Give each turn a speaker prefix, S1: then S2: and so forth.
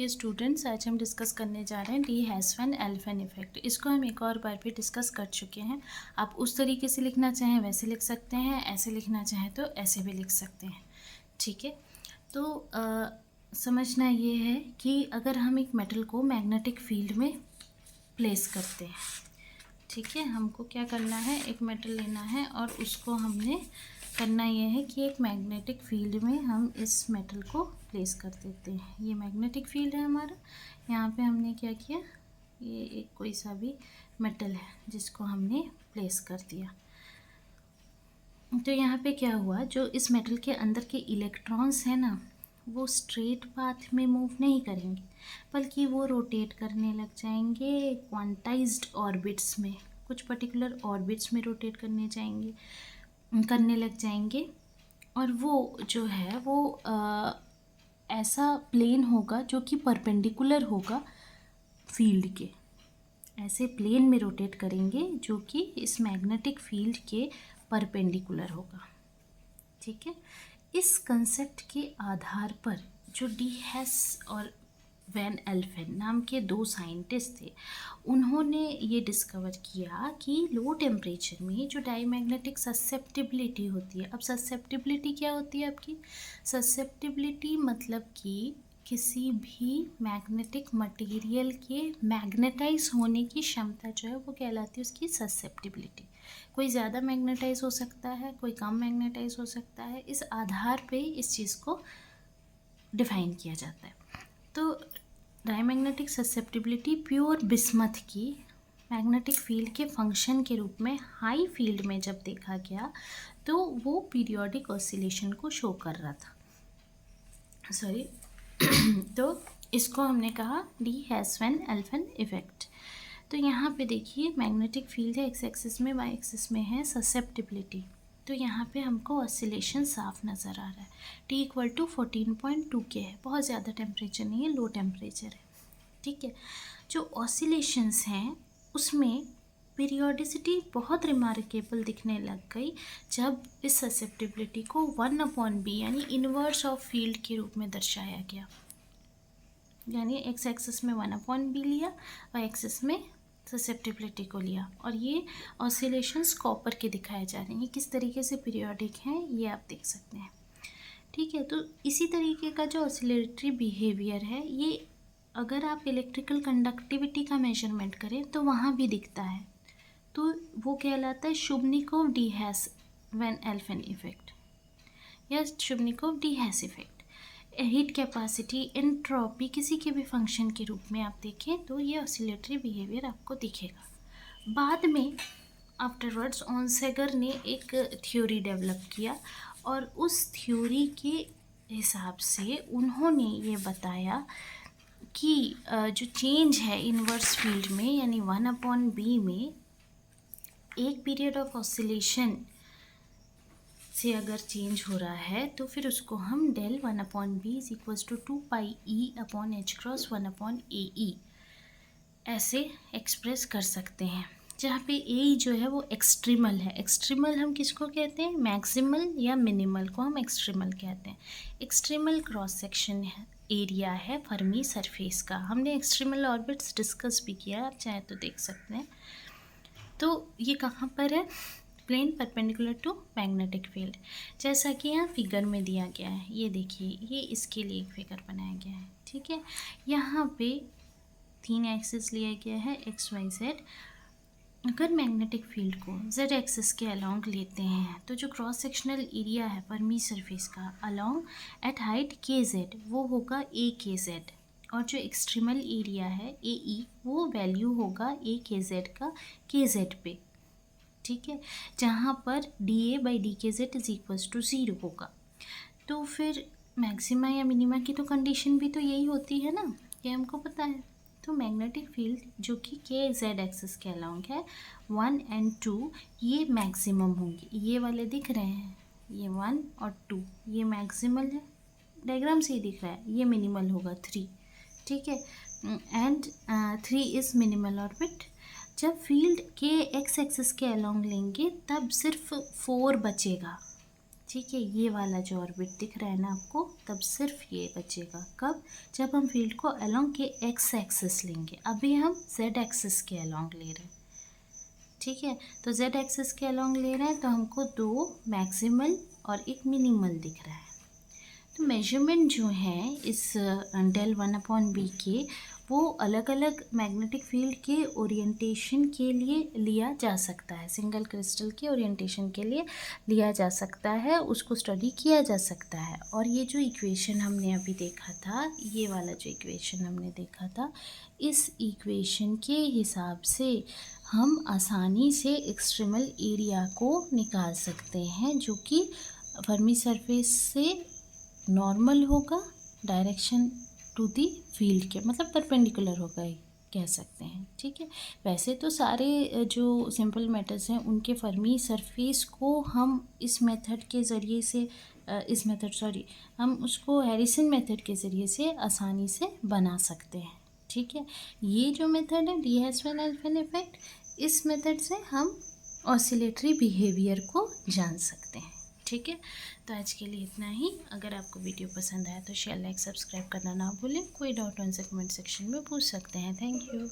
S1: Dear students, आज हम discuss करने जा रहे हैं डी हैसफैन एल्फेन इफेक्ट। इसको हम एक और बार भी डिस्कस कर चुके हैं। आप उस तरीके से लिखना चाहें वैसे लिख सकते हैं, ऐसे लिखना चाहें तो ऐसे भी लिख सकते हैं। ठीक है, तो समझना ये है कि अगर हम एक मेटल को मैग्नेटिक फील्ड में प्लेस करते हैं, ठीक है, हमको क्या करना है, एक मेटल लेना है और उसको हमने करना ये है कि एक मैग्नेटिक फील्ड में हम इस मेटल को प्लेस कर देते हैं। ये मैग्नेटिक फील्ड है हमारा। यहाँ पे हमने क्या किया, ये एक कोई सा भी मेटल है जिसको हमने प्लेस कर दिया। तो यहाँ पे क्या हुआ, जो इस मेटल के अंदर के इलेक्ट्रॉन्स हैं ना, वो स्ट्रेट पाथ में मूव नहीं करेंगे, बल्कि वो रोटेट करने लग जाएंगे क्वांटाइज्ड ऑर्बिट्स में, कुछ पर्टिकुलर ऑर्बिट्स में रोटेट करने लग जाएंगे। और वो जो है वो ऐसा प्लेन होगा जो कि परपेंडिकुलर होगा फील्ड के, ऐसे प्लेन में रोटेट करेंगे जो कि इस मैग्नेटिक फील्ड के परपेंडिकुलर होगा। ठीक है, इस कंसेप्ट के आधार पर जो डी हैस और वैन एल्फेन नाम के दो साइंटिस्ट थे, उन्होंने ये डिस्कवर किया कि लो टेम्परेचर में जो डाईमैग्नेटिक ससेप्टिबिलिटी होती है। अब ससेप्टिबिलिटी क्या होती है आपकी? ससेप्टिबिलिटी मतलब कि किसी भी मैग्नेटिक मटेरियल के मैग्नेटाइज होने की क्षमता जो है वो कहलाती है उसकी ससेप्टिबिलिटी। कोई ज़्यादा मैग्नेटाइज हो सकता है, कोई कम मैग्नेटाइज हो सकता है। इस आधार पे इस चीज़ को डिफाइन किया जाता है। तो डायमैग्नेटिक ससेप्टिबिलिटी प्योर बिस्मथ की मैग्नेटिक फील्ड के फंक्शन के रूप में हाई फील्ड में जब देखा गया तो वो पीरियोडिक ऑसिलेशन को शो कर रहा था। तो इसको हमने कहा डी हैसफैन एल्फेन इफेक्ट। तो यहाँ पे देखिए मैग्नेटिक फील्ड है एक्स एक्सिस में, वाई एक्सिस में है ससेप्टिबिलिटी। तो यहाँ पे हमको ऑसिलेशन साफ नज़र आ रहा है। T इक्वल टू 14.2 के है, बहुत ज़्यादा टेम्परेचर नहीं है, लो टेम्परेचर है। ठीक है, जो ऑसिलेशंस हैं उसमें पीरियोडिसिटी बहुत रिमार्केबल दिखने लग गई जब इस ससेप्टिबिलिटी को 1/b यानी इन्वर्स ऑफ फील्ड के रूप में दर्शाया गया। यानी एक्स एक्सिस में 1/b लिया, वाई एक्सिस में ससेप्टिबिलिटी को लिया, और ये ऑसिलेशंस कॉपर के दिखाए जा रहे हैं। किस तरीके से पीरियोडिक हैं ये आप देख सकते हैं। ठीक है, तो इसी तरीके का जो ऑसिलेटरी बिहेवियर है ये अगर आप इलेक्ट्रिकल कंडक्टिविटी का मेजरमेंट करें तो वहाँ भी दिखता है। तो वो कहलाता है शुभनिकोव डी हैसफैन एल्फेन इफेक्ट या शुभनिकोव डी हैस इफेक्ट। हीट कैपेसिटी, एंट्रोपी, किसी के भी फंक्शन के रूप में आप देखें तो ये ऑसिलेटरी बिहेवियर आपको दिखेगा। बाद में आफ्टरवर्ड्स ऑनसेगर ने एक थ्योरी डेवलप किया और उस थ्योरी के हिसाब से उन्होंने ये बताया कि जो चेंज है इन्वर्स फील्ड में यानी 1/b में एक पीरियड ऑफ ऑसिलेशन से अगर चेंज हो रहा है तो फिर उसको हम del 1/b is equals to 2πe/h×1/ae ऐसे एक्सप्रेस कर सकते हैं, जहाँ पे ए जो है वो एक्सट्रीमल है। एक्सट्रीमल हम किसको कहते हैं? मैक्सिमल या मिनिमल को हम एक्सट्रीमल कहते हैं। एक्सट्रीमल क्रॉस सेक्शन एरिया है फर्मी सरफेस का। हमने एक्सट्रीमल ऑर्बिट्स डिस्कस भी किया, आप चाहे तो देख सकते हैं। तो ये कहाँ पर है? Plane perpendicular to magnetic field, जैसा कि यहाँ फिगर में दिया गया है। ये देखिए, ये इसके लिए एक फिगर बनाया गया है। ठीक है, यहाँ पे 3 एक्सिस लिया गया है एक्स वाई जेड। अगर मैग्नेटिक फील्ड को जेड एक्सिस के अलोंग लेते हैं तो जो क्रॉस सेक्शनल एरिया है फर्मी सरफेस का अलोंग एट हाइट के जेड वो होगा ए के जेड, और जो एक्सट्रीमल एरिया है ए ई वो वैल्यू होगा ए के जेड का के जेड पे। ठीक है, जहाँ पर dA/dkz इज इक्वल्स टू 0 होगा। तो फिर मैक्सिमा या मिनिमा की तो कंडीशन भी तो यही होती है ना, ये हमको पता है। तो मैग्नेटिक फील्ड जो कि के जेड एक्सिस के अलोंग है 1 और 2 ये मैक्सिमम होंगे। ये वाले दिख रहे हैं, ये 1 और 2 ये मैक्सिमल है, डायग्राम से ही दिख रहा है। ये मिनिमल होगा 3। ठीक है, एंड 3 इज़ मिनिमल ऑर्बिट। जब फील्ड के एक्स एक्सिस के अलोंग लेंगे तब सिर्फ 4 बचेगा। ठीक है, ये वाला जो ऑर्बिट दिख रहा है ना आपको, तब सिर्फ ये बचेगा। कब? जब हम फील्ड को अलोंग के एक्स एक्सिस लेंगे। अभी हम जेड एक्सिस के अलोंग ले रहे हैं। ठीक है, तो जेड एक्सिस के अलोंग ले रहे हैं तो हमको दो मैक्सिमल और एक मिनिमल दिख रहा है। तो मेजरमेंट जो है इस डेल 1/b के, वो अलग अलग मैग्नेटिक फील्ड के ओरिएंटेशन के लिए लिया जा सकता है। सिंगल क्रिस्टल के ओरिएंटेशन के लिए लिया जा सकता है, उसको स्टडी किया जा सकता है। और ये जो इक्वेशन हमने अभी देखा था, ये वाला जो इक्वेशन हमने देखा था, इस इक्वेशन के हिसाब से हम आसानी से एक्सट्रीमल एरिया को निकाल सकते हैं, जो कि फर्मी सरफेस से नॉर्मल होगा डायरेक्शन टू दी फील्ड के, मतलब परपेंडिकुलर होगा ही कह सकते हैं। ठीक है, वैसे तो सारे जो सिंपल मैटर्स हैं उनके फर्मी सरफेस को हम इस मेथड के ज़रिए से हम उसको हैरिसन मेथड के ज़रिए से आसानी से बना सकते हैं। ठीक है, ये जो मेथड है डी हेसवन-एल्फवेन इफेक्ट, इस मेथड से हम ऑसिलेटरी बिहेवियर को जान सकते हैं। ठीक है, तो आज के लिए इतना ही। अगर आपको वीडियो पसंद आया तो शेयर, लाइक, सब्सक्राइब करना ना भूलें। कोई डाउट हो उनसे कमेंट सेक्शन में पूछ सकते हैं। Thank you.